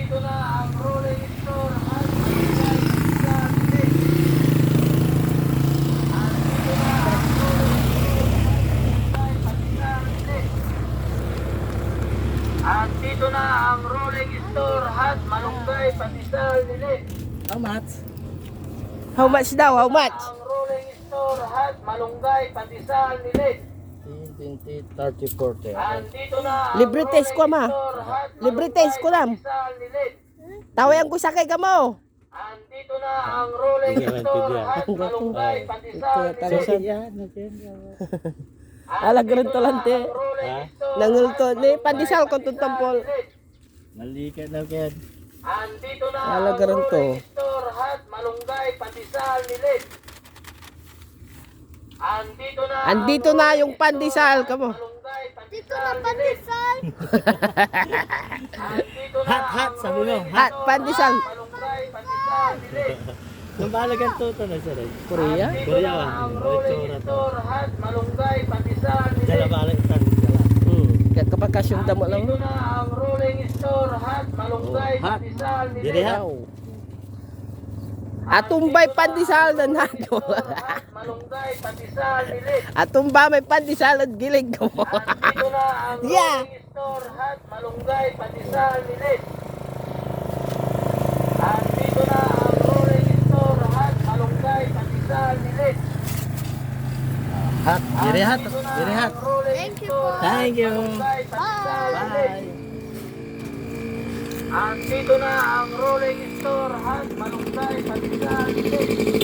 Andito na ang rolling store at malunggay sa bilis. Andito na ang rolling Andito na ang rolling store at malunggay patisal nili. How much? How much daw? How much? Ang rolling store at malunggay patisal nili. 20, 30, 40. Andito na ang Libre test ko, ma. rolling store at Libre test ko lang. patisal nili. Tawayan ko sakay ka mo. Andito na ang rolling store at malunggay patisal nili. Ala ganun to lang te. Nangulto ni pandisal ko tuntampol. Malikat na kaya. Andito na Ala ang ganun to. rolling store at malunggay patisal nili. Andito na yung pandisal ka mo. Malunggay patisal nili. Andito na Hot, sabi mo. At pandisal. malunggay patisal nili. Nung balagan to na sir. Korea? Andito Korea na ba? ang rolling store at malunggay patisal nili. Dala balik tan. Kapag kasyong damo lang. Andito na ang rolling store at malunggay Oh, hot. patisal nili. Dire ha. Atumbay pandisal na nato. Malunggay patisal nili. Atumba may pandisal at gilig ko mo. Andito na ang Yeah. rolling store at malunggay patisal nili. Andito na ang rolling store at malunggay patisal nili. Hot. Dire hat. Andito na Dire hat. ang rolling store at Thank you. malunggay patisal nili. Bye. Andito na ang rolling store at malunggay patisal nili.